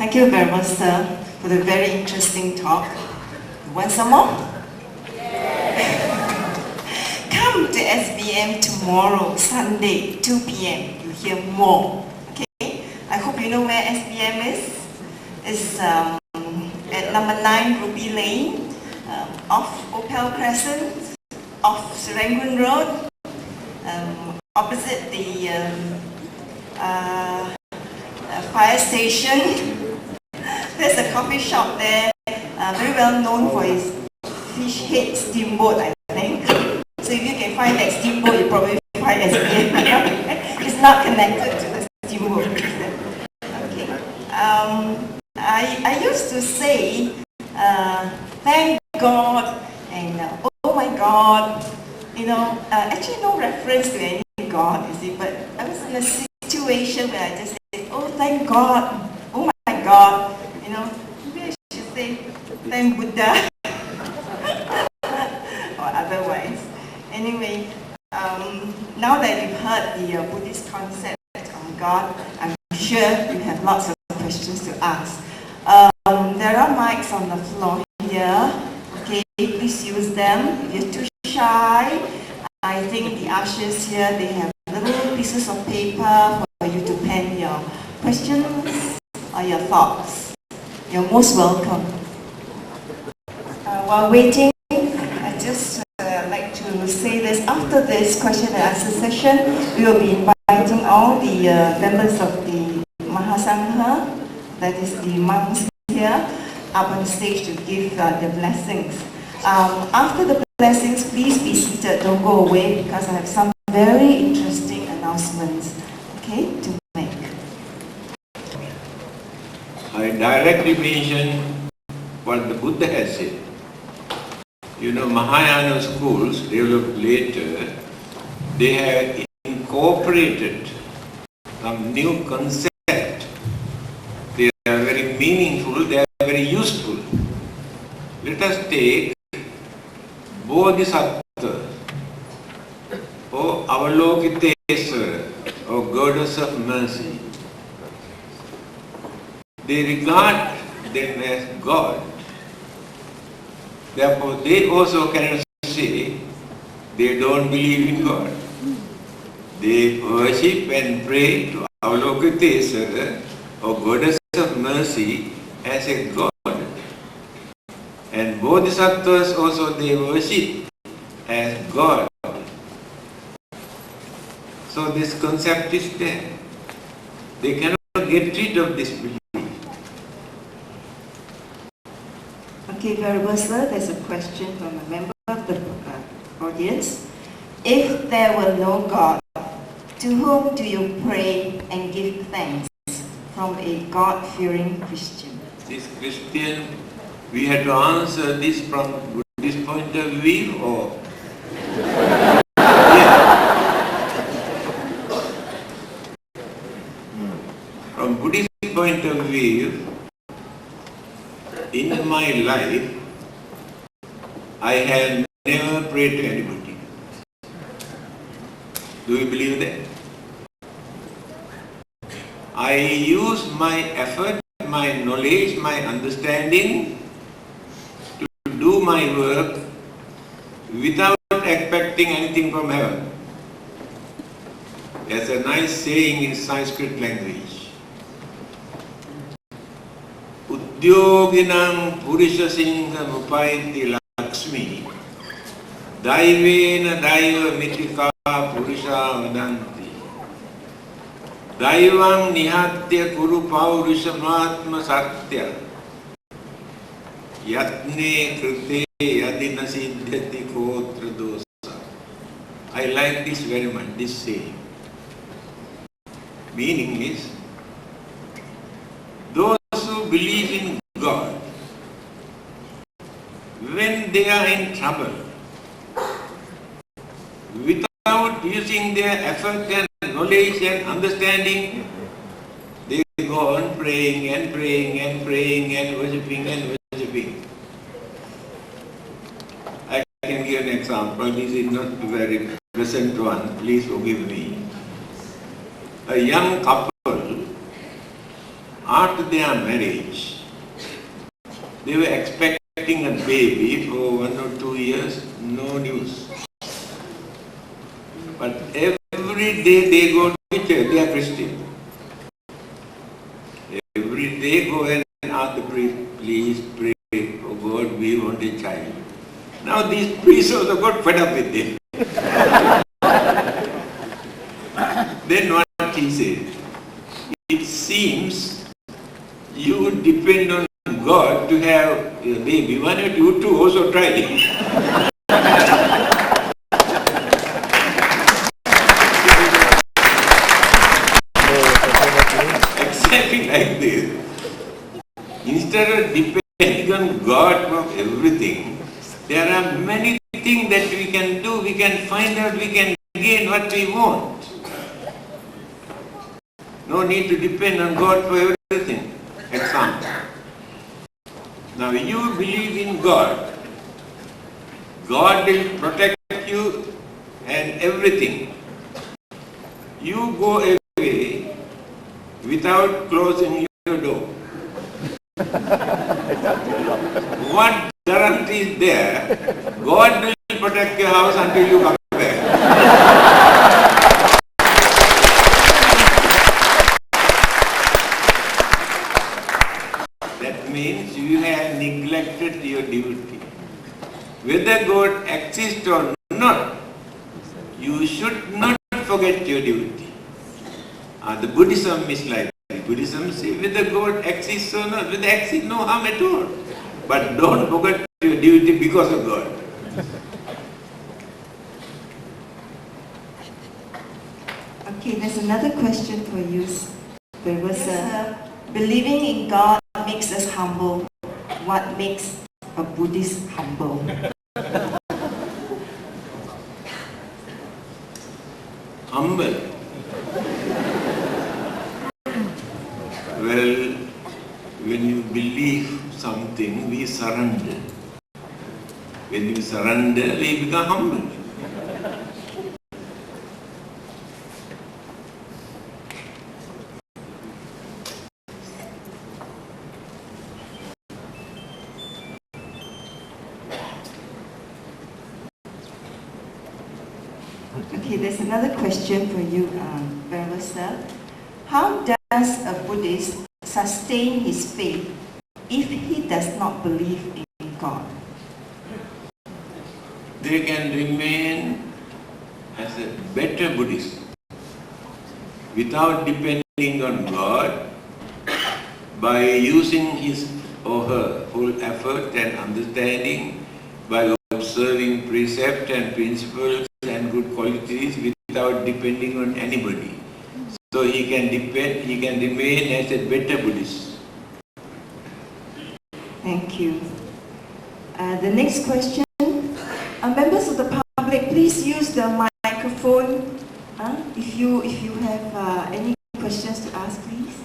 Thank you very much, sir, for the very interesting talk. You want some more? Come to SBM tomorrow, Sunday, 2 p.m. You hear more. Okay? I hope you know where SBM is. It's at number 9 Ruby Lane, off Opal Crescent, off Serangoon Road, opposite the fire station. There's a coffee shop there, very well known for its fish head steamboat, I think. So if you can find that steamboat, you probably find SBM. It's not connected to the steamboat. Okay. I used to say, thank God, and oh my God. You know, actually no reference to any God, you see, but I was in a situation where I just said, oh thank God, oh my God. You know, maybe I should say, thank Buddha, or otherwise. Anyway, now that you've heard the Buddhist concept on God, I'm sure you have lots of questions to ask. There are mics on the floor here. Okay, please use them. If you're too shy, I think the ushers here, they have little pieces of paper for you to pen your questions or your thoughts. You're most welcome. While waiting, I just like to say this. After this question and answer session, we will be inviting all the members of the Mahasangha, that is the monks here, up on stage to give the blessings. After the blessings, please be seated, don't go away, because I have some very interesting announcements, okay, to make. I directly mention what the Buddha has said. You know, Mahayana schools developed later, they have incorporated some new concept. They are very meaningful, they are very useful. Let us take Bodhisattva, or Avalokitesvara, or Goddess of Mercy. They regard them as God. Therefore, they also cannot say they don't believe in God. They worship and pray to Avalokitesvara, or Goddess of Mercy, as a God. And Bodhisattvas also they worship as God. So this concept is there. They cannot get rid of this belief. Okay, very well, sir. There's a question from a member of the audience. If there were no God, to whom do you pray and give thanks from a God-fearing Christian? This Christian, we had to answer this from Buddhist point of view, or? From Buddhist point of view, in my life, I have never prayed to anybody. Do you believe that? I use my effort, my knowledge, my understanding to do my work without expecting anything from heaven. There's a nice saying in Sanskrit language. Udyoginam Purusha Singha Mupayanti Lakshmi Daivena Daiva Mitika Purusha Vadanti Daivang Nihatya Kuru Paurusha Mahatma Satya Yatne Krite Yadina Siddhati Kotra Dosa. I like this very much, this saying. Meaning is, those who believe in God, when they are in trouble, without using their effort and knowledge and understanding, they go on praying and praying and praying and worshipping and worshipping. I can give an example. This is not a very present one. Please forgive me. A young couple after their marriage, they were expecting a baby for 1 or 2 years, no news. But every day they go to church, they are Christian. Every day go and ask the priest, please pray, oh God, we want a child. Now these priests also got fed up with them. Then what he said, it seems you depend on God to have a baby. Why not you too also try? Exactly like this. Instead of depending on God for everything, there are many things that we can do, we can find out, we can gain what we want. No need to depend on God for everything. Example. Now you believe in God. God will protect you and everything. You go away without closing your door. What guarantee is there? God will protect your house until you come back. That means you have neglected your duty. Whether God exists or not, you should not forget your duty. The Buddhism is like that. Buddhism says whether God exists or not, whether exists, no harm at all. But don't forget your duty because of God. Okay, there's another question for you. There was believing in God makes us humble. What makes a Buddhist humble? Humble. Well, when you believe something, we surrender. When you surrender, we become humble. Okay, there's another question for you, Venerable Sir. How does a Buddhist sustain his faith if he does not believe in God? They can remain as a better Buddhist without depending on God by using his or her full effort and understanding, by observing precept and principles and good qualities without depending on anybody. So he can remain as a better Buddhist. Thank you. The next question. Members of the public, please use the microphone. If you have any questions to ask, please.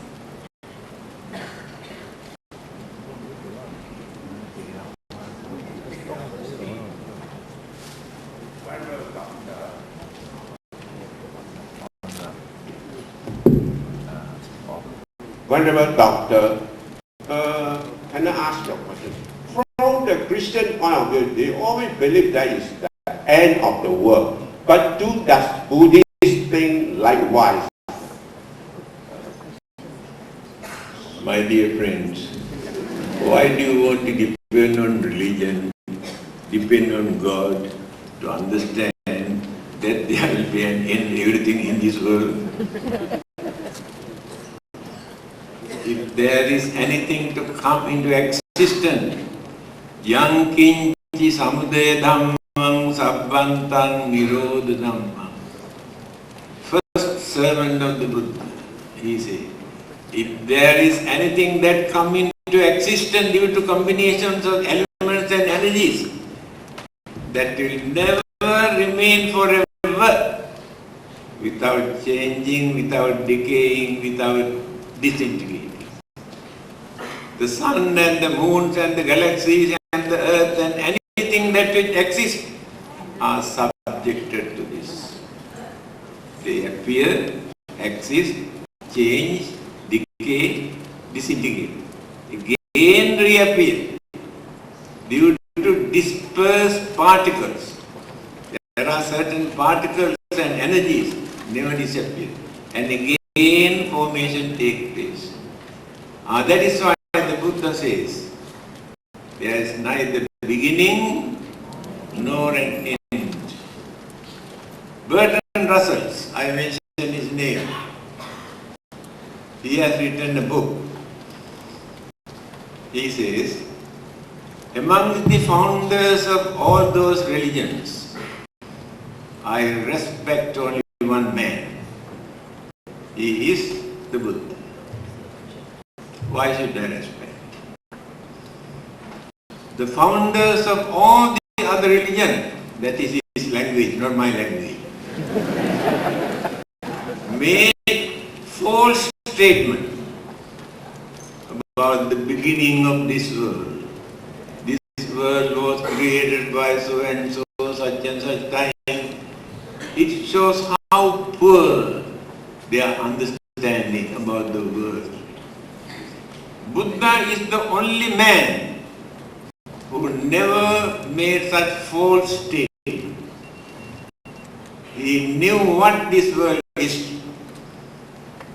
Venerable Doctor, can I ask you a question? From the Christian point of view, they always believe that is the end of the world. But does Buddhists think likewise? My dear friends, why do you want to depend on religion, depend on God to understand that there will be an end to everything in this world? If there is anything to come into existence, yang kinchi samudaya dhammam sabbantan nirodha dhammam. First sermon of the Buddha, he said, if there is anything that come into existence due to combinations of elements and energies, that will never remain forever, without changing, without decaying, without disintegrating. The sun and the moons and the galaxies and the earth and anything that will exist are subjected to this. They appear, exist, change, decay, disintegrate. Again reappear due to dispersed particles. There are certain particles and energies never disappear. And again formation takes place. That is why the Buddha says, there is neither beginning nor an end. Bertrand Russell, I mentioned his name. He has written a book. He says, among the founders of all those religions, I respect only one man. He is the Buddha. Why should I respect? The founders of all the other religions, that is his language, not my language, made false statement about the beginning of this world. This world was created by so and so, such and such time. It shows how poor their understanding about the world. Buddha is the only man who never made such false statement. He knew what this world is.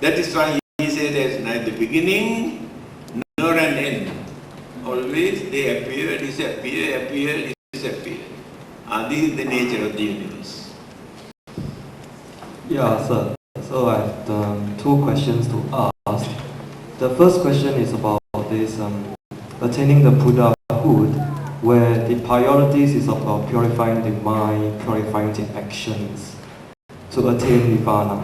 That is why he said there is neither beginning nor an end. Always they appear, disappear, appear, disappear. This is the nature of the universe. Yeah, sir. So I have two questions to ask. The first question is about this attaining the Buddhahood, where the priorities is about purifying the mind, purifying the actions to attain Nirvana.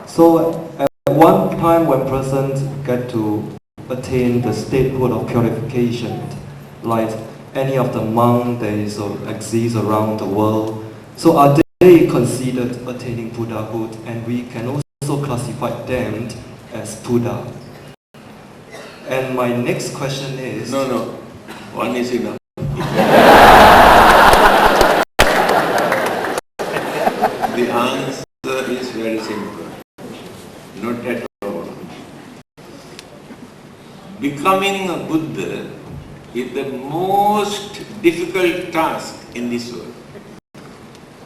So at one time when persons get to attain the statehood of purification, like any of the monks that exist around the world, so are they considered attaining Buddhahood, and we can also classify them as Buddha? And my next question is... No. One is enough. The answer is very simple. Not at all. Becoming a Buddha is the most difficult task in this world.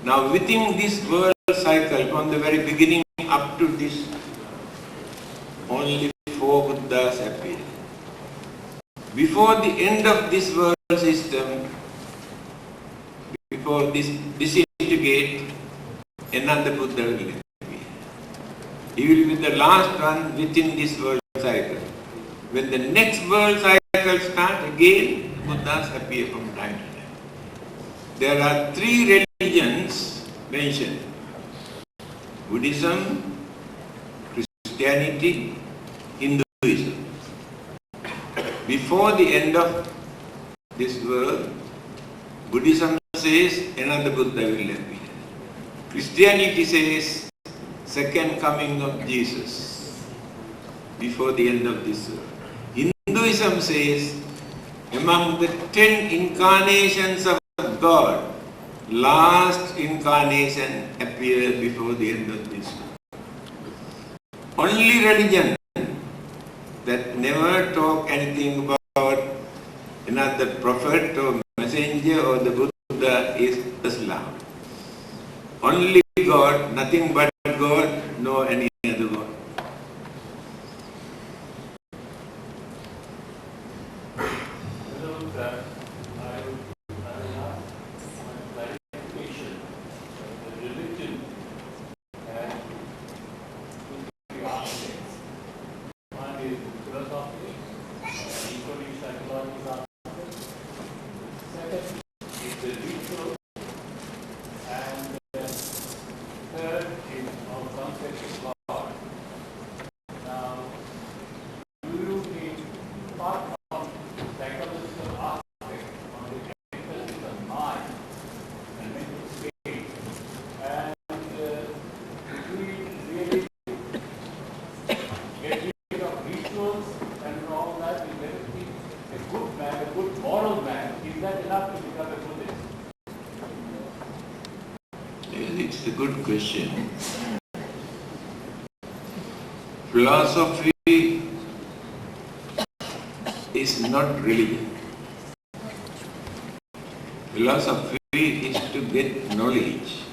Now within this world cycle, from the very beginning up to this, only 4 Buddhas appear. Before the end of this world system, before this disintegrate, another Buddha will appear. He will be the last one within this world cycle. When the next world cycle starts, again Buddhas appear from time to time. There are 3 religions mentioned: Buddhism, Christianity, Hinduism. Before the end of this world, Buddhism says another Buddha will appear. Christianity says second coming of Jesus before the end of this world. Hinduism says among the 10 incarnations of God, last incarnation appears before the end of this world. Only religion that never talk anything about another prophet or messenger or the Buddha is Islam. Only God, nothing but God, no any other God. It's a good question. Philosophy is not religion. Philosophy is to get knowledge,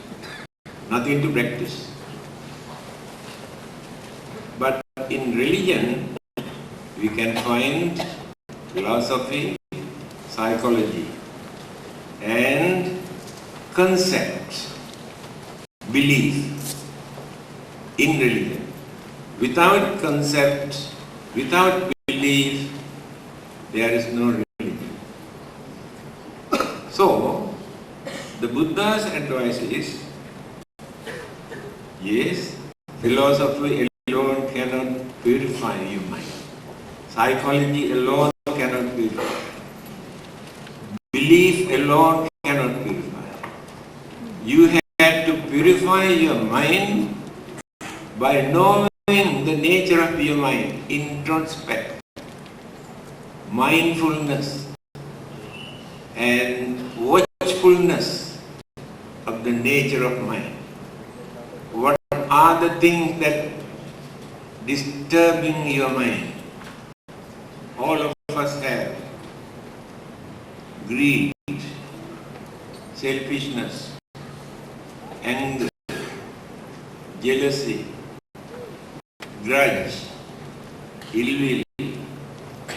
nothing to practice. But in religion, we can find philosophy, psychology, and concept, belief in religion. Without concept, without belief, there is no religion. So, the Buddha's advice is, yes, philosophy alone cannot purify your mind. Psychology alone cannot purify. Belief alone cannot purify. You have to purify your mind by knowing the nature of your mind, introspect, mindfulness, and watchfulness of the nature of mind. What are the things that disturbing your mind? All of us have greed, selfishness, anger, jealousy, grudge, ill will,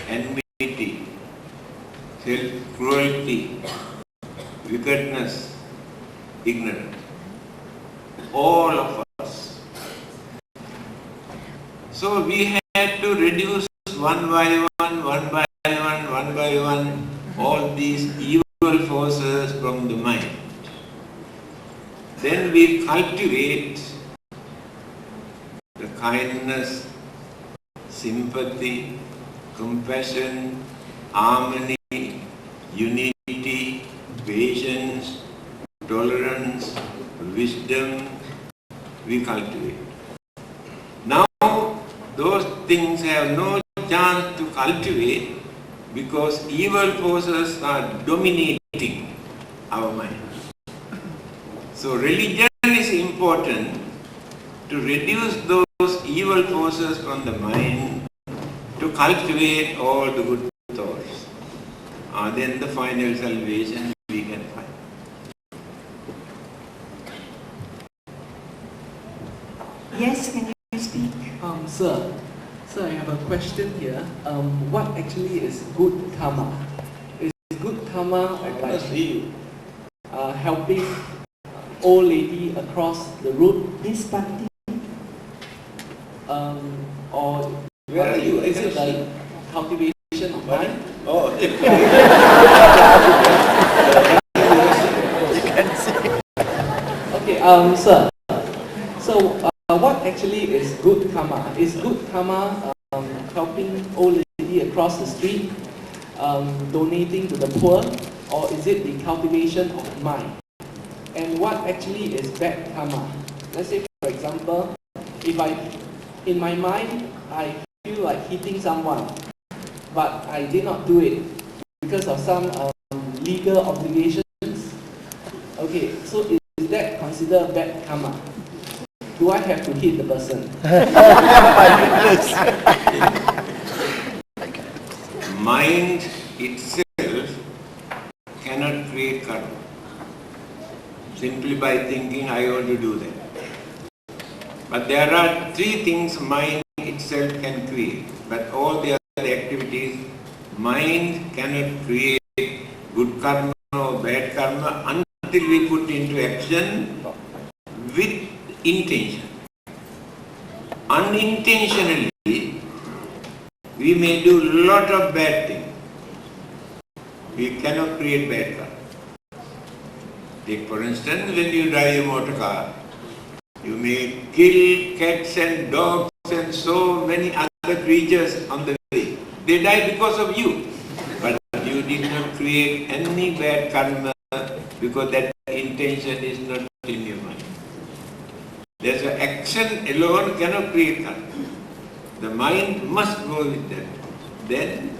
enmity, self-cruelty, wickedness, ignorance. All of us. So we had to reduce one by one, all these evil forces from the mind. Then we cultivate the kindness, sympathy, compassion, harmony, unity, patience, tolerance, wisdom, we cultivate. Now, those things have no chance to cultivate because evil forces are dominating our mind. So religion is important to reduce those evil forces from the mind, to cultivate all the good thoughts. Then the final salvation we can find. Yes, can you speak? Sir, I have a question here. What actually is good karma? Is good karma like helping old lady across the road? This party. Or Where are you? is it like cultivation of mind? Oh, Okay, sir. So, what actually is good karma? Is good karma helping old lady across the street, donating to the poor, or is it the cultivation of mind? And what actually is bad karma? Let's say, for example, if in my mind, I feel like hitting someone, but I did not do it because of some legal obligations. Okay, so is that considered bad karma? Do I have to hit the person? Mind itself cannot create karma. Simply by thinking, I want to do that. But there are three things mind itself can create. But all the other activities, mind cannot create good karma or bad karma until we put into action with intention. Unintentionally, we may do a lot of bad things. We cannot create bad karma. Take for instance, when you drive a motor car, you may kill cats and dogs and so many other creatures on the way. They die because of you. But you did not create any bad karma because that intention is not in your mind. There's an action alone cannot create karma. The mind must go with that. Then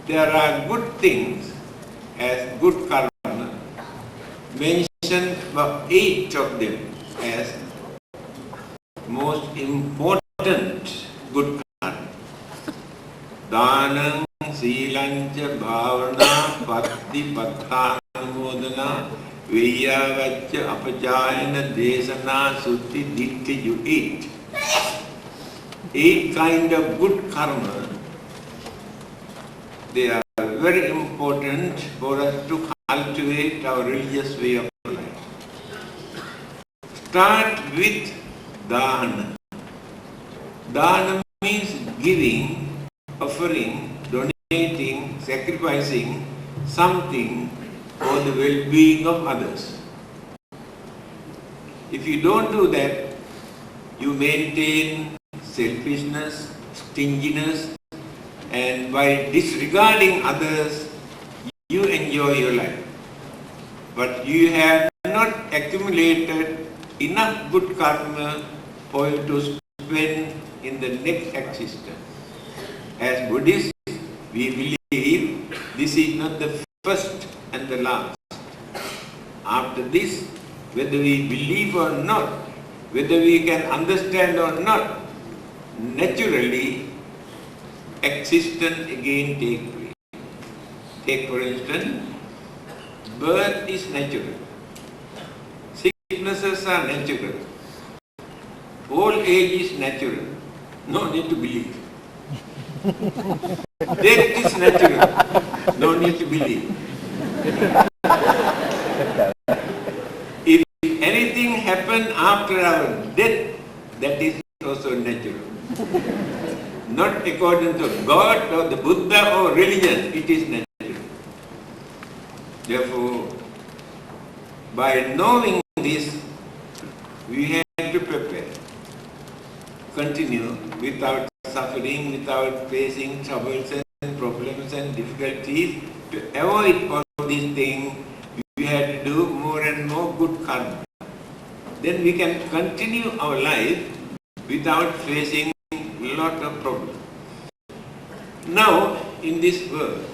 there are good things as good karma. Mention about 8 of them as most important good Dhanam, Silancha, Bhavana, Patti, Pattanumodana, Vijayavaccha, Apachayana, Desana, Sutti, Ditti, you eat. 8 kind of good karma. They are very important for us to cultivate our religious way of life. Start with dana. Dana means giving, offering, donating, sacrificing something for the well-being of others. If you don't do that, you maintain selfishness, stinginess, and by disregarding others, you enjoy your life. But you have not accumulated enough good karma for you to spend in the next existence. As Buddhists, we believe this is not the first and the last. After this, whether we believe or not, whether we can understand or not, naturally, existence again takes place. Take for instance, birth is natural. Sicknesses are natural. Old age is natural. No need to believe. Death is natural. No need to believe. If anything happens after our death, that is also natural. Not according to God or the Buddha or religion, it is natural. Therefore, by knowing this, we have to prepare. Continue without suffering, without facing troubles and problems and difficulties. To avoid all these things, we have to do more and more good karma. Then we can continue our life without facing a lot of problems. Now, in this world,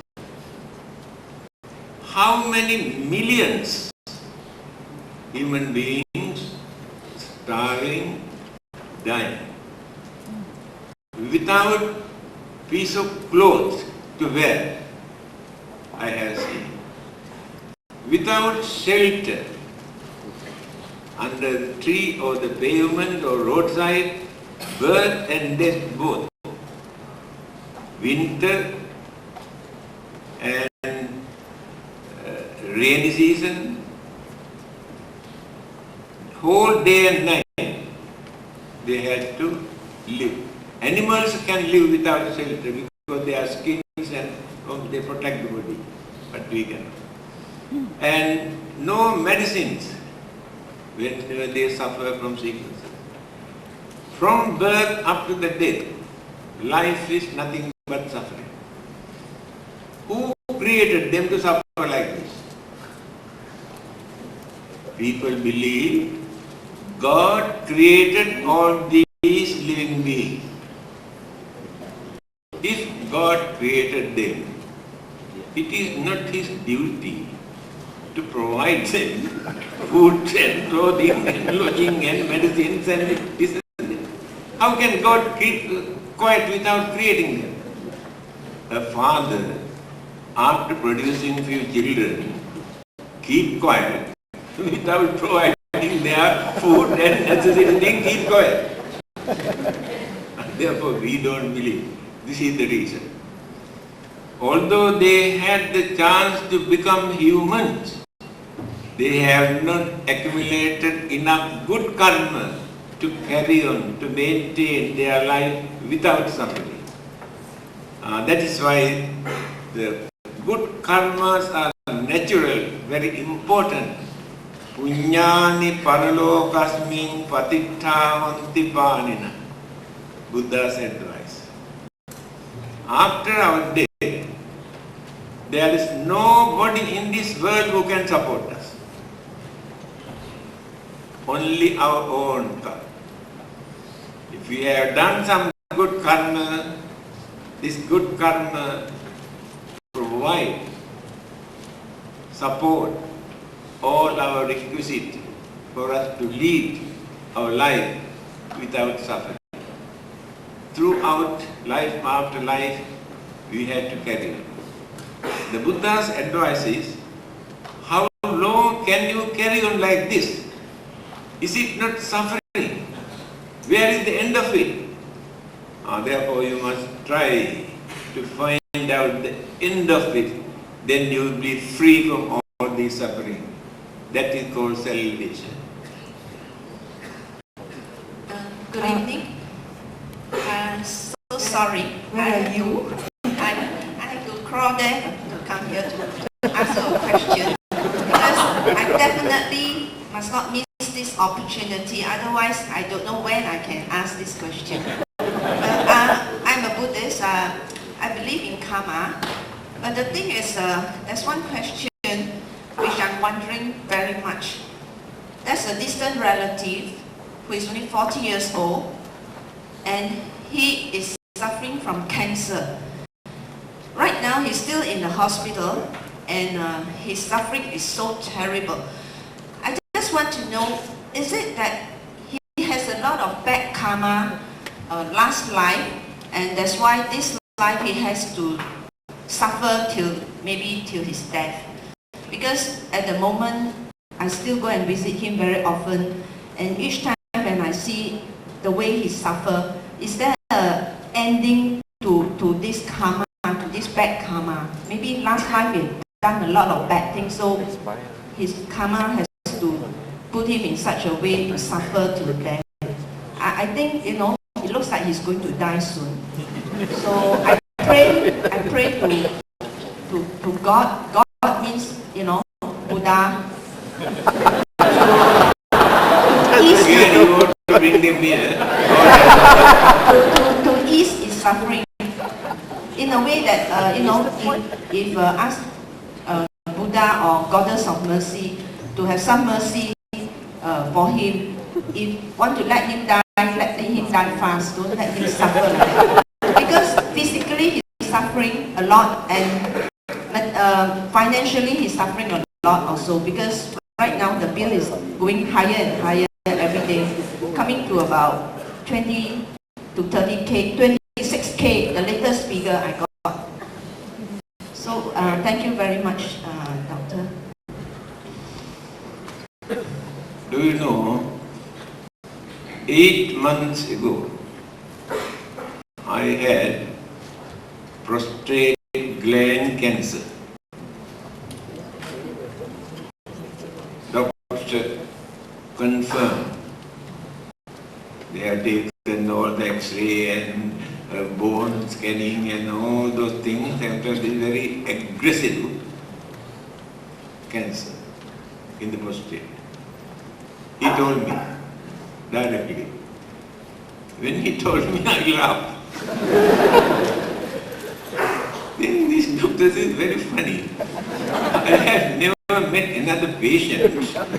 how many millions human beings starving, dying, without piece of clothes to wear, I have seen, without shelter, under the tree or the pavement or roadside, birth and death both, winter and rainy season, whole day and night, they had to live. Animals can live without shelter because they are skins and they protect the body, but we cannot. And no medicines when they suffer from sickness. From birth up to the death, life is nothing but suffering. Who created them to suffer like this? People believe God created all these living beings. If God created them, it is not His duty to provide them food and clothing and lodging and medicines and this and that. How can God keep quiet without creating them? A father, after producing few children, keep quiet without providing their food and necessary things, keep quiet. Therefore, we don't believe. This is the reason. Although they had the chance to become humans, they have not accumulated enough good karma to carry on, to maintain their life without suffering. That is why the good karmas are natural, very important. Punyani paralokasmin patitthavanti panina. Buddha's advice. After our death, there is nobody in this world who can support us. Only our own karma. If we have done some good karma, this good karma provide, support all our requisite for us to lead our life without suffering. Throughout life after life, we had to carry on. The Buddha's advice is, how long can you carry on like this? Is it not suffering? Where is the end of it? Therefore you must try to find out the end of it. Then you will be free from all these suffering. That is called salvation. Good evening. So sorry. Where are you? I had to crawl there to come here to ask you a question. Because I definitely must not miss this opportunity. Otherwise, I don't know when I can ask this question. I'm a Buddhist. I believe in karma. But the thing is, there's one question which I'm wondering very much. There's a distant relative who is only 40 years old, and he is suffering from cancer. Right now, he's still in the hospital, and his suffering is so terrible. I just want to know, is it that he has a lot of bad karma last life, and that's why this life he has to suffer till his death? Because at the moment, I still go and visit him very often, and each time when I see the way he suffers, is there an ending to this karma, to this bad karma? Maybe last time he done a lot of bad things, so his karma has to put him in such a way to suffer to death. I think, it looks like he's going to die soon. So I pray to God. God means, Buddha. To ease his suffering in a way that if ask Buddha or Goddess of Mercy to have some mercy for him. If want to let him die, let him die fast. Don't let him suffer like that. Because physically he's suffering a lot, and financially he's suffering a lot also. Because right now the bill is going higher and higher every day, coming to about 20 to 30K, 26K, the latest figure I got. So thank you very much, Doctor. Do you know, 8 months ago, I had prostate gland cancer. Doctor confirmed. They have taken all the X-ray and bone scanning and all those things, and it is very aggressive cancer in the prostate. He told me directly. When he told me, I laughed. Then this doctor is very funny. I have never met another patient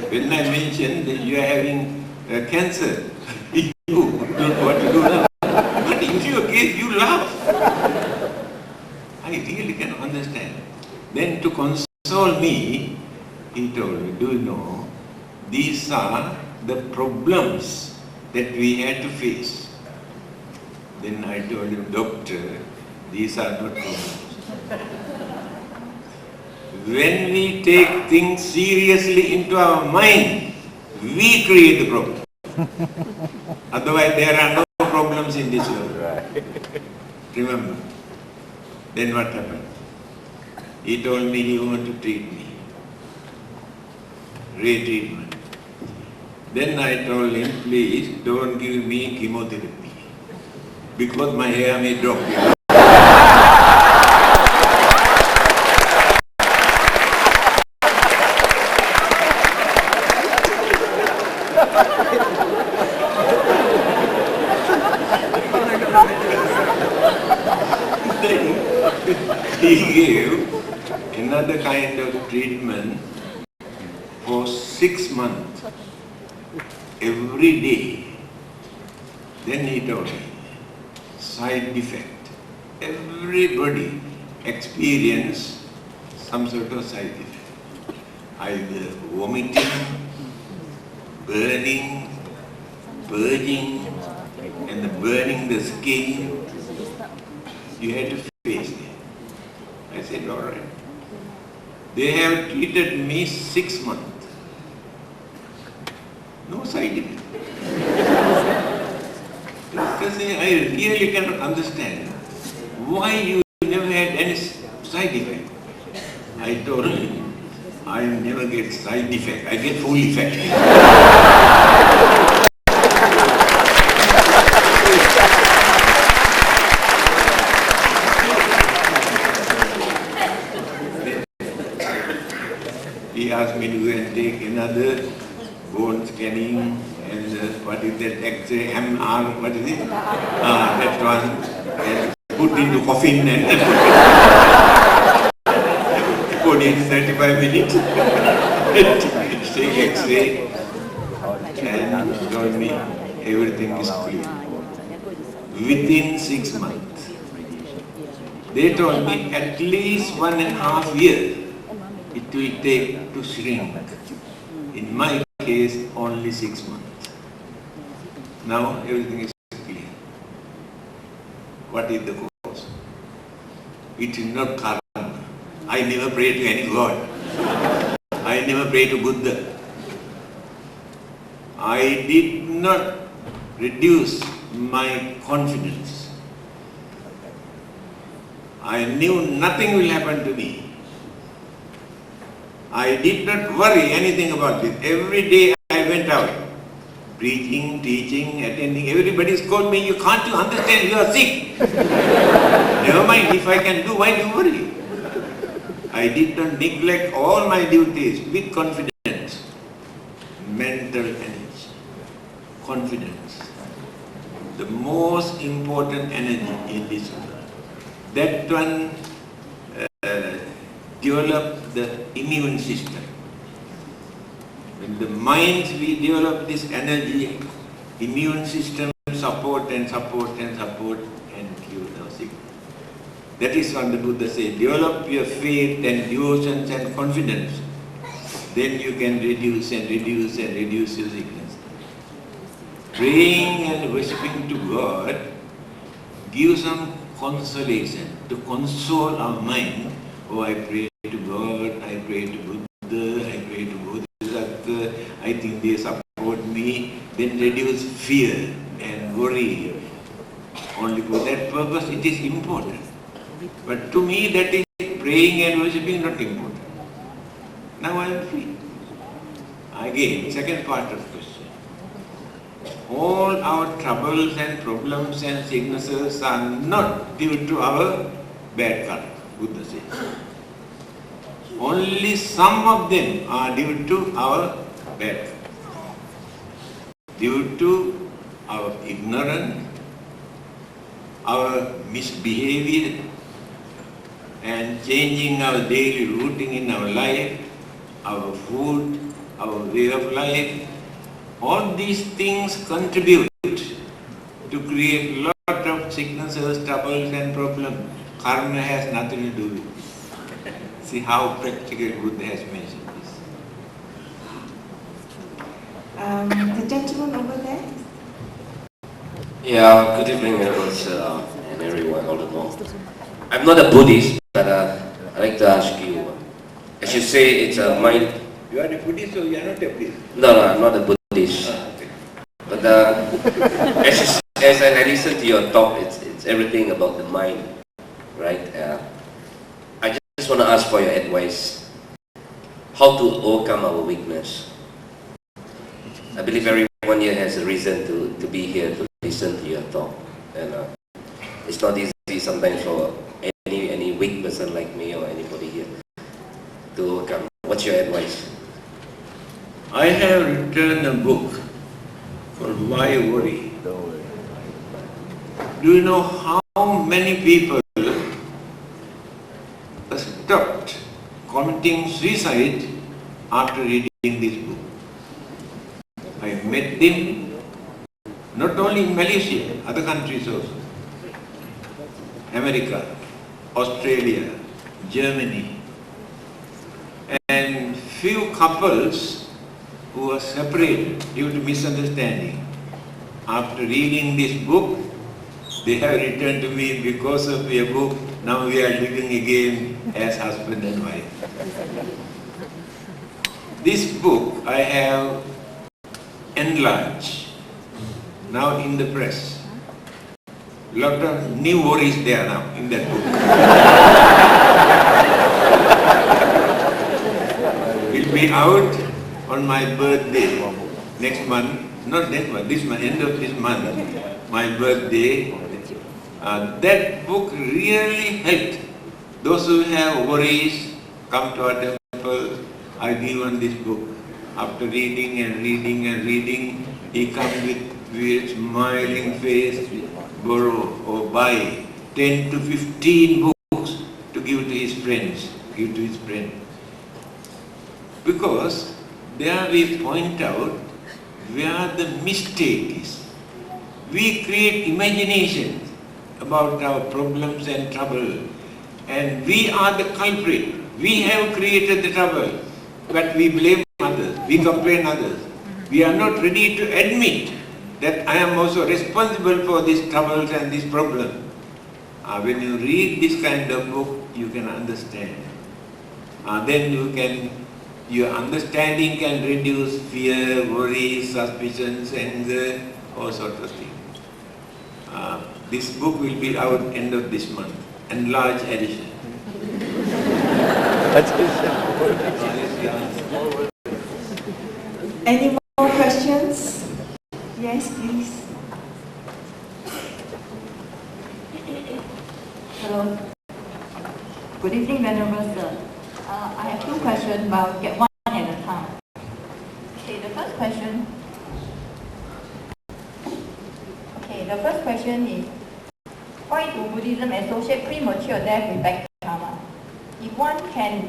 when I mentioned that you are having cancer. You don't know what to do now. But in your case, you laugh. I really cannot understand. Then to console me, he told me, do you know, these are the problems that we had to face. Then I told him, doctor, these are not problems. When we take things seriously into our mind, we create the problem. Otherwise, there are no problems in this world. Remember. Then what happened? He told me he wanted to treat me. Retreatment. Then I told him, please don't give me chemotherapy, because my hair may drop. He gave another kind of treatment for 6 months, every day. Then he told me, side effect. Everybody experience some sort of side effect. Either vomiting, burning, purging, and burning the skin. You had to face it. said, all right. They have treated me 6 months. No side effect. Because I really cannot understand why you never had any side effect. I told him, I never get side effect, I get full effect. He asked me to go and take another bone scanning and what is that X-ray, MR, what is it? That one, and put into coffin and put in 35 minutes. Take X-ray and told me everything is clear. Within 6 months. They told me at least 1.5 years it will take to shrink. In my case, only 6 months. Now everything is clear. What is the cause? It is not karma. I never pray to any god. I never pray to Buddha. I did not reduce my confidence. I knew nothing will happen to me. I did not worry anything about this. Every day I went out, preaching, teaching, attending. Everybody called me, you can't you understand, you are sick. Never mind, if I can do, why do you worry? I did not neglect all my duties with confidence. Mental energy, confidence. The most important energy in this world. That one develop the immune system. When the mind we develop this energy, immune system support and support and support and cure the sickness. That is what the Buddha said, develop your faith and devotion and confidence. Then you can reduce and reduce and reduce your sickness. Praying and worshipping to God gives some consolation, to console our mind. Oh, I pray to God, I pray to Buddha, I pray to Bodhisattva, I think they support me. Then reduce fear and worry. Only for that purpose it is important. But to me that is praying and worshipping not important. Now I am free. Again, second part of the question. All our troubles and problems and sicknesses are not due to our bad karma, Buddha says. Only some of them are due to our bad karma. Due to our ignorance, our misbehavior, and changing our daily routine in our life, our food, our way of life, all these things contribute to create a lot of sicknesses, troubles and problems. Karma has nothing to do with it. See how practical Buddha has mentioned this. The gentleman over there. Yeah, good evening and everyone all along. I'm not a Buddhist, but I'd like to ask you, as you say, it's a mind... You are a Buddhist or you are not a Buddhist? No, I'm not a Buddhist. Okay. But as I listen to your talk, it's everything about the mind, right? I just want to ask for your advice. How to overcome our weakness? I believe everyone here has a reason to be here, to listen to your talk. And it's not easy sometimes for any weak person like me or anybody here to overcome. What's your advice? I have written a book called Why Worry. Do you know how many people stopped committing suicide after reading this book? I met them not only in Malaysia, other countries also. America, Australia, Germany, and few couples who were separated due to misunderstanding. After reading this book, They have returned to me because of your book. Now we are living again as husband and wife. This book I have enlarged, now in the press. Lot of new worries there now in that book. Will be out on my birthday next month, not next month, this month, end of this month, my birthday. That book really helped those who have worries, come to our temple. I give on this book. After reading and reading and reading, he comes with smiling face, borrow or buy 10 to 15 books to give to his friends, Because there we point out where the mistake is. We create imaginations about our problems and trouble, and we are the culprit. We have created the trouble, but we blame others, we complain others. We are not ready to admit that I am also responsible for these troubles and this problem. When you read this kind of book, you can understand. Then your understanding can reduce fear, worry, suspicions, anger, all sorts of things. This book will be out end of this month, enlarged edition. Any more questions? Yes, please. Hello. Good evening, Venerable Sir. I have two questions, but I'll get one at a time. Okay, the first question is, why do Buddhism associate premature death with bad karma? If one can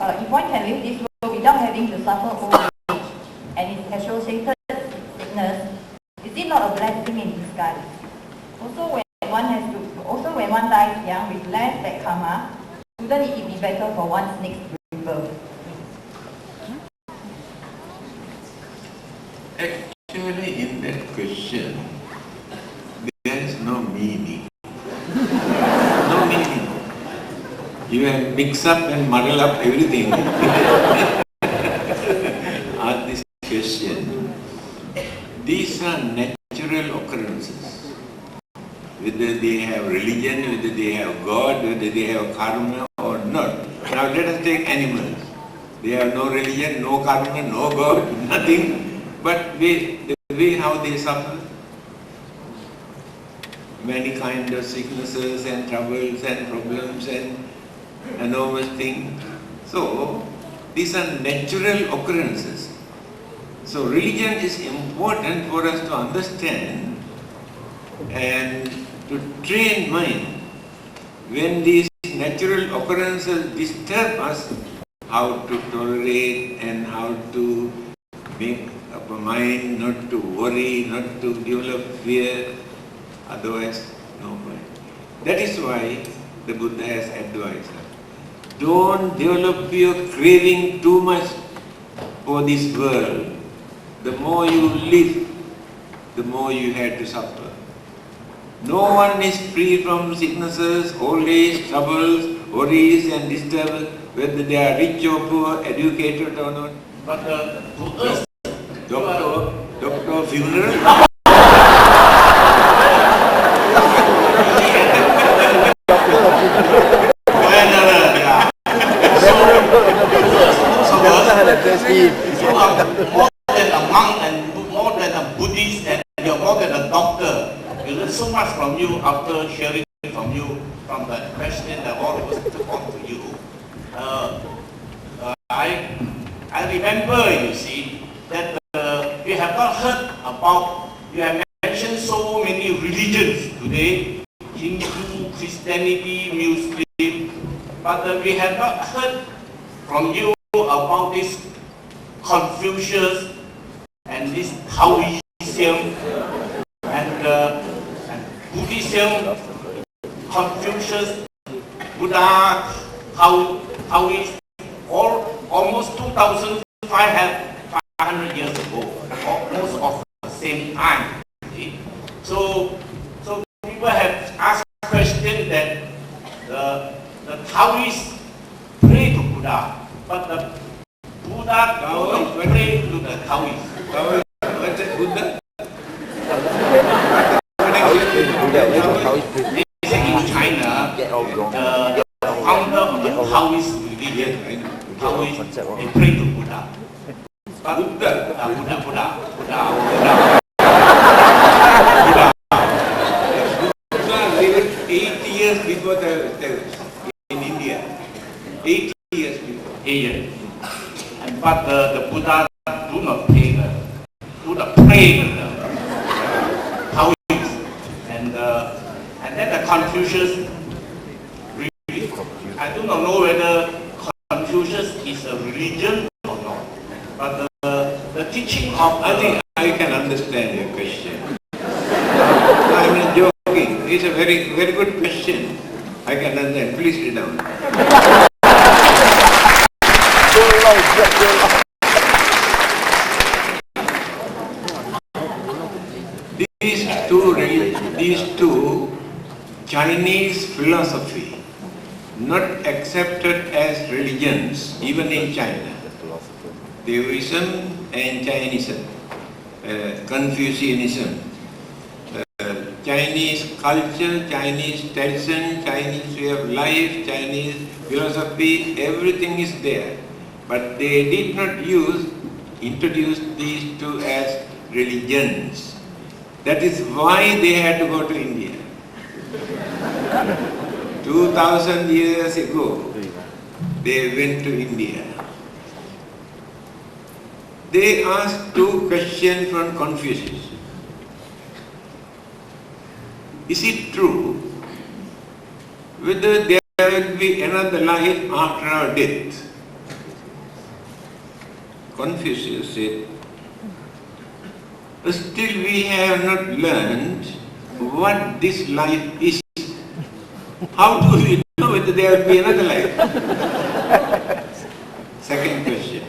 live this world without having to suffer old age and its associated sickness, is it not a blessing in disguise? Also, when one dies young with less bad karma, wouldn't it be better for one's next rebirth? Actually, in that question, there is no meaning. No meaning. You have mixed up and muddled up everything. Ask this question. These are natural occurrences. Whether they have religion, whether they have God, whether they have karma or not. Now let us take animals. They have no religion, no karma, no God, nothing. But the way how they suffer, many kinds of sicknesses and troubles and problems and enormous things. So these are natural occurrences. So religion is important for us to understand and to train mind. When these natural occurrences disturb us, how to tolerate and how to make up a mind, not to worry, not to develop fear, otherwise no point. That is why the Buddha has advised us. Don't develop your craving too much for this world. The more you live, the more you have to suffer. No one is free from sicknesses, old age, troubles, worries and disturbance, whether they are rich or poor, educated or not. But to us, Doctor, funeral. more than a monk and more than a Buddhist and you're more than a doctor. You learn so much from you after hearing from you, from the question that all of us took on to you. I remember, you see, that we have not heard about, you have mentioned so many religions today, Hindu, Christianity, Muslim, but we have not heard from you about this Confucius and this Taoism and Buddhism, Confucius, Buddha, Taoist, almost 2,500 years ago, almost of the same time. So But the Buddha don't pray to the Taoist. What's that, Buddha? They say in China, the founder of the Taoist religion, Taoist, they pray to Buddha. But Buddha. Lived 8 years before the in India. 8 years before. But the Buddha do not pray to the Taoist. And then the Confucius, really, I do not know whether Confucius is a religion or not. But the teaching of, I think I can understand your question. I'm not joking. It's a very, very good question. I can understand. Please sit down. These two Chinese philosophy, not accepted as religions, even in China. Taoism and Chinism, Confucianism, Chinese culture, Chinese tradition, Chinese way of life, Chinese philosophy, everything is there. But they did not introduce these two as religions. That is why they had to go to India. 2000 years ago, they went to India. They asked two questions from Confucius. Is it true whether there will be another life after our death? Confucius said, still we have not learned what this life is. How do we know whether there will be another life? Second question.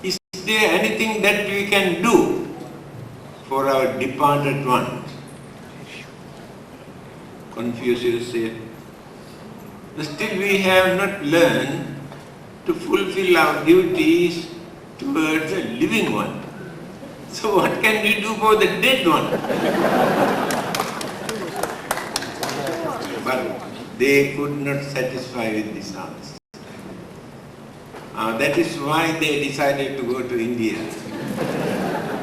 Is there anything that we can do for our departed ones? Confucius said, still we have not learned to fulfill our duties towards the living one. So what can we do for the dead one? But they could not satisfy with this answer. That is why they decided to go to India.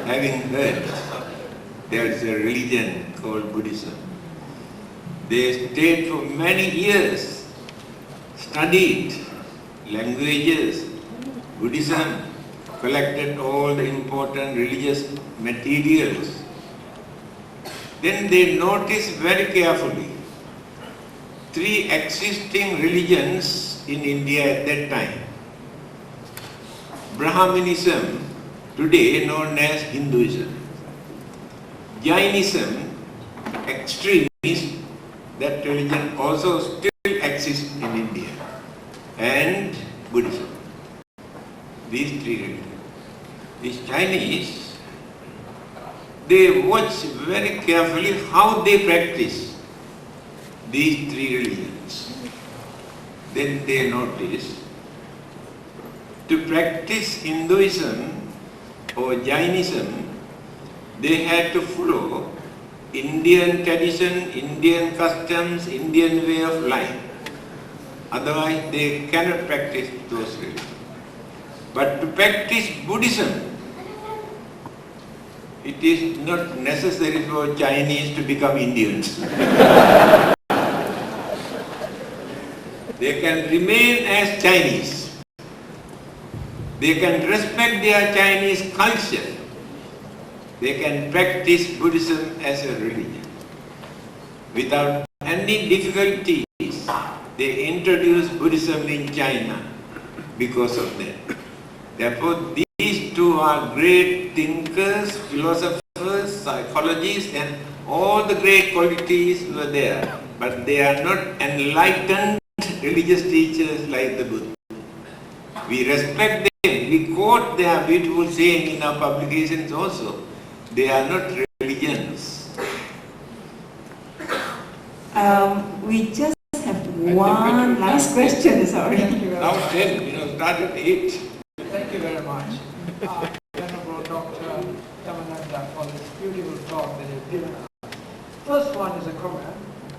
Having heard there is a religion called Buddhism. They stayed for many years, studied languages, Buddhism, collected all the important religious materials. Then they noticed very carefully three existing religions in India at that time. Brahmanism, today known as Hinduism. Jainism, extremist, that religion also still exists in India. And Buddhism. These three religions. These Chinese, they watch very carefully how they practice these three religions. Then they notice to practice Hinduism or Jainism, they had to follow Indian tradition, Indian customs, Indian way of life. Otherwise, they cannot practice those religions. But to practice Buddhism, it is not necessary for Chinese to become Indians. They can remain as Chinese. They can respect their Chinese culture. They can practice Buddhism as a religion. Without any difficulties, they introduce Buddhism in China because of that. Therefore, these two are great thinkers, philosophers, psychologists, and all the great qualities were there. But they are not enlightened religious teachers like the Buddha. We respect them. We quote their beautiful saying in our publications also. They are not religions. We just have one last last question, sorry. Now 10, start at 8. Thank you very much, Venerable Dr. Dhammananda, for this beautiful talk that you've given us. First one is a comment.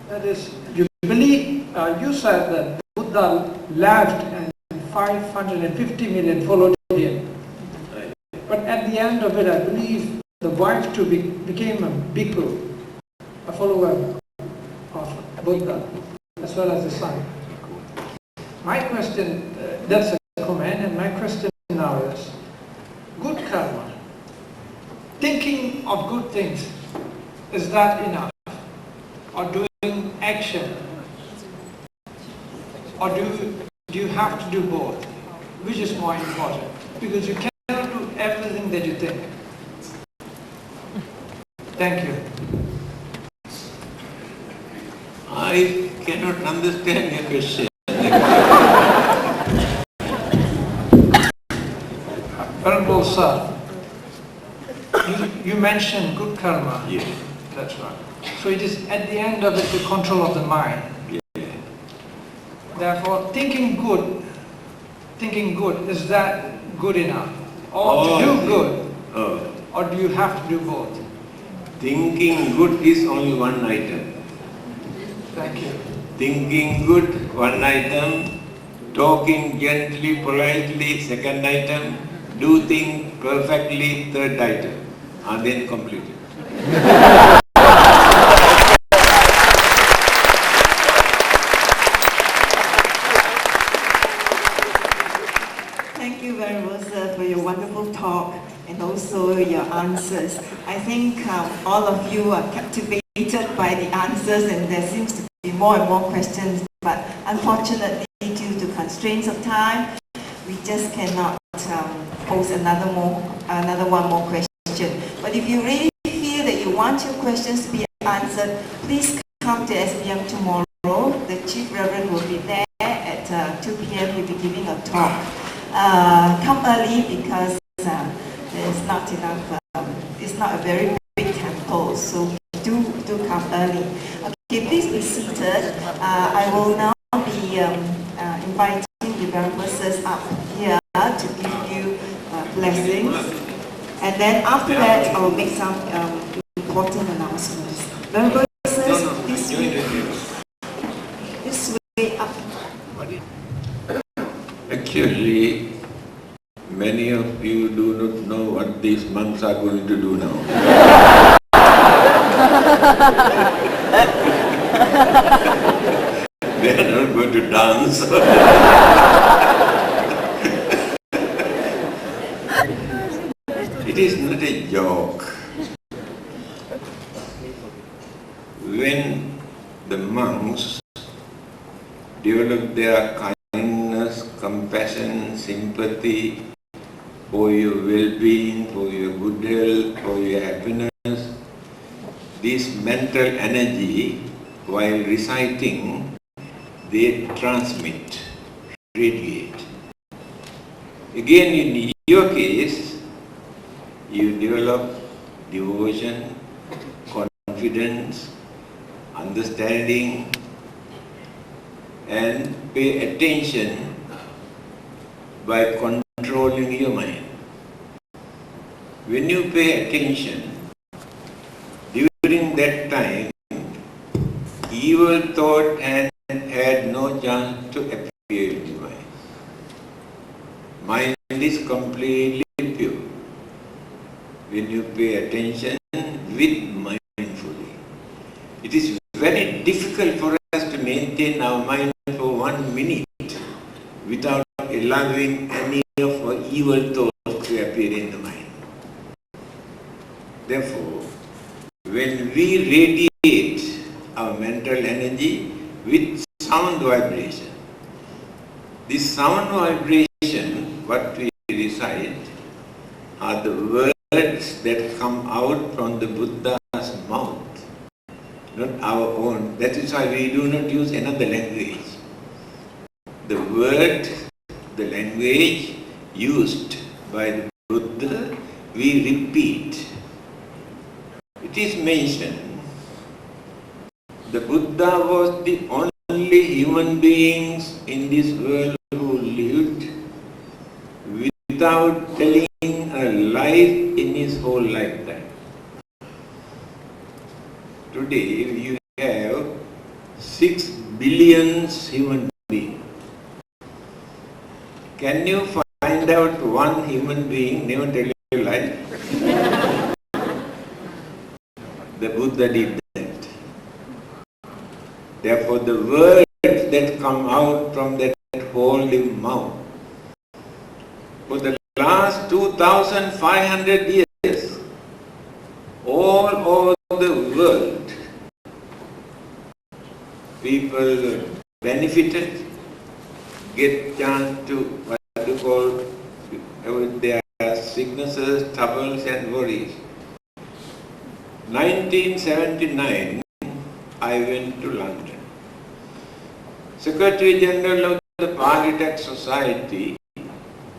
That is, you believe, you said that Buddha left and 550 million followed him. But at the end of it, I believe the wife too became a bhikkhu, a follower of Buddha, as well as the son. My question, that's a comment, and my question now is, good karma, thinking of good things, is that enough? Or doing action? Or do you have to do both? Which is more important? Because you cannot do everything that you think. Thank you. I cannot understand your question. Venerable Sir, you mentioned good karma. Yes. That's right. So it is at the end of it the control of the mind. Yeah. Therefore, thinking good, is that good enough? Or to do good? Or do you have to do both? Thinking good is only one item. Thank you. Thinking good, one item. Talking gently, politely, second item. Do things perfectly, third item. And then completed. Thank you very much, sir, for your wonderful talk and also your answers. I think all of you are captivated by the answers, and there seems to be more and more questions, but unfortunately, due to constraints of time, we just cannot pose another one more question. But if you really feel that you want your questions to be answered, please come to SBM tomorrow. The Chief Reverend will be there at 2 p.m. He'll be giving a talk. Come early because there's not enough, it's not a very big temple, so do come early. Okay, please be seated. I will now be inviting the Venerable Sirs up here to give you blessings. And then after that, I will make some important announcements. Venerable Sirs, this way up. Actually, many of you do not know what these monks are going to do now. They are not going to dance. It is not a joke. When the monks develop their kindness, compassion, sympathy for your well-being, for your good health, for your happiness, this mental energy, while reciting, they transmit, radiate. Again, in your case, you develop devotion, confidence, understanding, and pay attention by controlling your mind. When you pay attention, during that time, evil thought had no chance to appear in your mind. Mind is completely pure. When you pay attention with mindfully. It is very difficult for us to maintain our mind for 1 minute without allowing any of our evil thoughts to appear in the mind. Therefore, when we radiate our mental energy with sound vibration, this sound vibration, what we recite, are the words that come out from the Buddha's mouth, not our own. That is why we do not use another language. The word, the language used by the Buddha, we repeat. It is mentioned, the Buddha was the only human being in this world who lived without telling a lie in his whole lifetime. Today you have 6 billion human beings. Can you find out one human being never tell a lie? The Buddha did that. Therefore the words that come out from that holy mouth for the last 2,500 years, all over the world, people benefited, get chance to what you call their sicknesses, troubles and worries. 1979, I went to London. Secretary General of the Party Society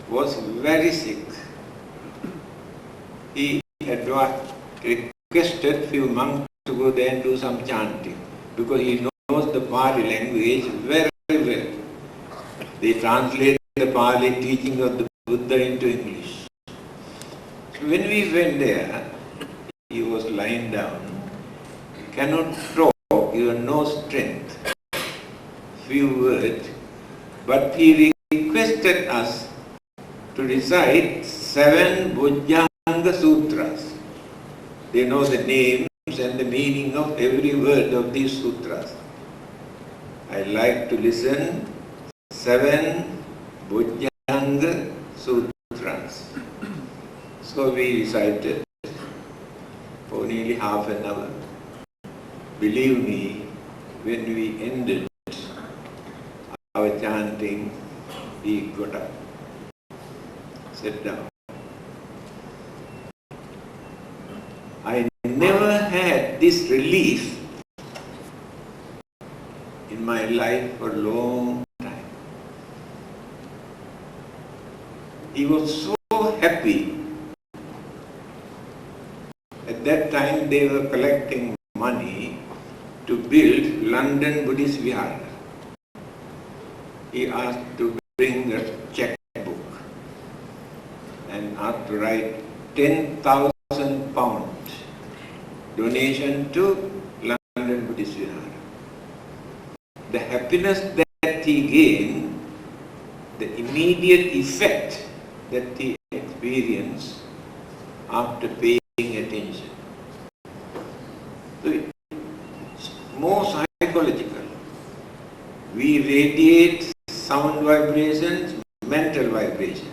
was very sick. He requested few monks to go there and do some chanting because he knows the Pali language very well. They translate the Pali teaching of the Buddha into English. So when we went there, he was lying down, cannot talk, you have no strength, few words, but he requested us to recite 7 Bujjanga Sutras. They know the names and the meaning of every word of these sutras. I like to listen 7 Bujjanga Sutras. So we recited for nearly half an hour. Believe me, when we ended our chanting, he got up, sat down. I never had this relief in my life for a long time. He was so happy. At that time they were collecting money to build London Buddhist Vihara. He asked to bring a checkbook and asked to write 10,000 pounds donation to London Buddhist Vihara. The happiness that he gained, the immediate effect that he experienced after paying attention. So it's more psychological. We radiate sound vibrations, mental vibration.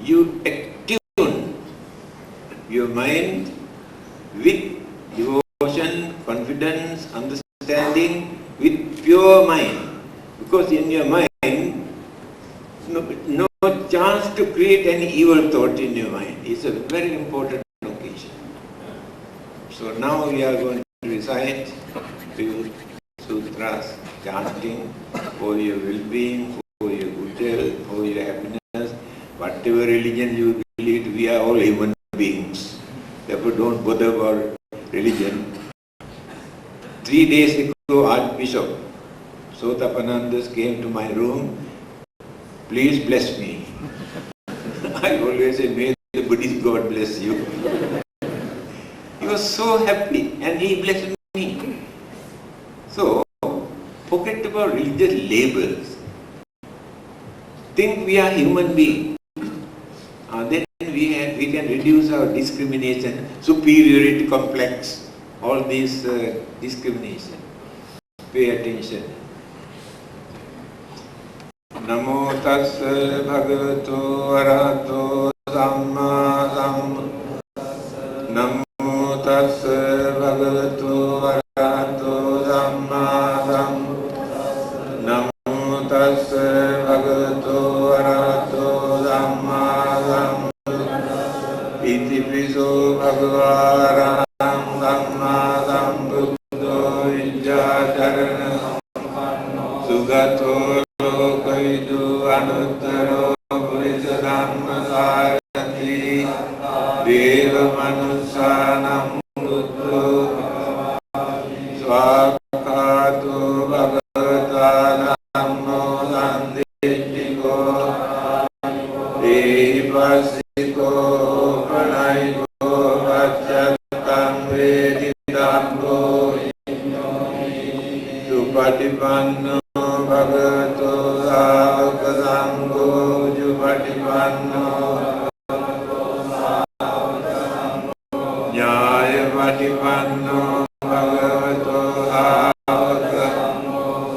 You attune your mind with devotion, confidence, understanding, with pure mind. Because in your mind, no chance to create any evil thought in your mind. It's a very important occasion. So now we are going to recite few sutras, chanting for your well-being, for your good health, for your happiness. Whatever religion you believe, we are all human beings. Therefore don't bother about religion. 3 days ago, Archbishop Sotapanandas came to my room. Please bless me. I always say, may the Buddhist God bless you. He was so happy and he blessed me. So, forget about religious labels. Think we are human beings. Then we can reduce our discrimination, superiority complex, all these discrimination. Pay attention. Namo tassa bhagavato arahato samma sambuddhassa. Namo tassa bhagavato arahato samma sambuddhassa. Namo tassa bhagavato arahato samma sambuddhassa. Iti piso bhagavara samma sambuddho vijjacharana sugato lokaidu anuttaro purisa dhamma sarati deva manussanam buddho swakhato bhagavata dhammo Patipanno Bhagavato Sāvaka Sangho Patipanno Nyaya Patipanno Bhagavato Sāvaka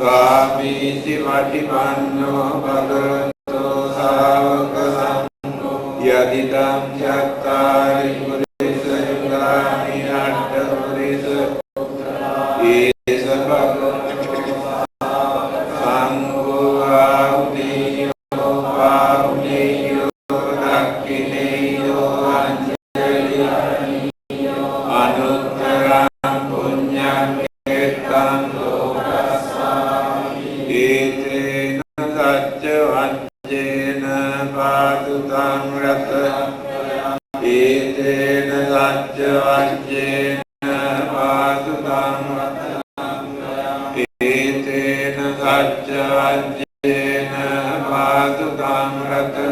Swamiti Patipanno Bhagavato Sāvaka Sangho Yadidam Chattari Purisa Yugani Atta Purisa Esa Bhagavato Sangho Avniyo Avniyo Dakhineyo Anjaliyo Anuttaram Punyam Ketam Lokasami Etena Satya Vajjena Padutam Rata Etena Satya Vajjena Padutam Rata Etena Satya Vajjena Padutam Rata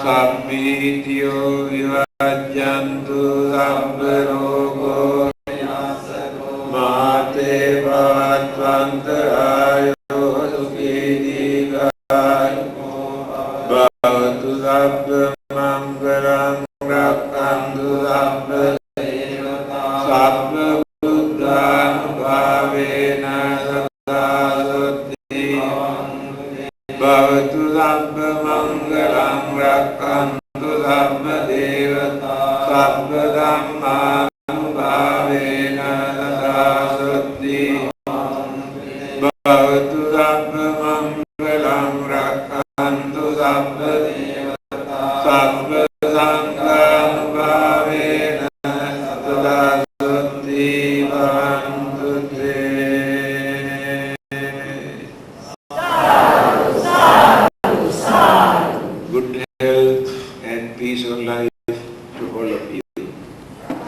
Sabbityo Vivajjantu Sabbarogo Mate Bhavattvantarayo Sukhi Dīghāyu Bhavatu Sabba Mangalam Rakkantu Sabba Sabba Buddhanubhavena Sada Sutti Bhavatu Sabba Mangalam Rakkantu Sabba Devata Sabba Dhammanubhavena Sada Sutti Bhavatu Sabba Mangalam Rakkantu Sabba Devata Sabba Sanghanubhavena Sada Sutti Bhavantu Te. Good health and peace of life to all of you.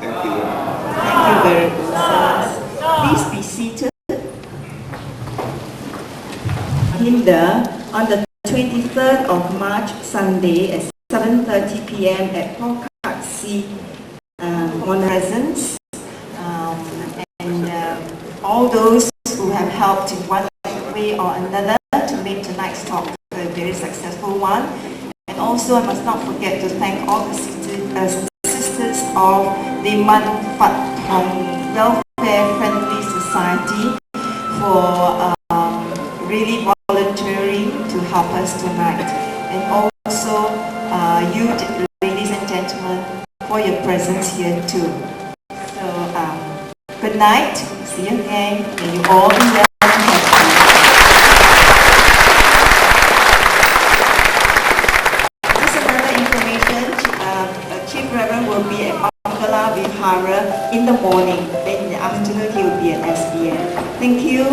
Thank you very much. Thank you very much. Please be seated. Kirinde, on the 23rd of March, Sunday at 7:30 p.m. at Pokatsi Presence. And all those who have helped in one way or another to make tonight's talk a very successful one. And also, I must not forget to thank all the sisters of the Man Phat Hong Welfare Friendly Society for really volunteering to help us tonight. And also, you ladies and gentlemen, for your presence here too. So, good night. See you again. May you all be well and happy. Just another information, Chief Reverend will be at Mangala Vihara in the morning. Then in the afternoon he will be at SBN. Thank you.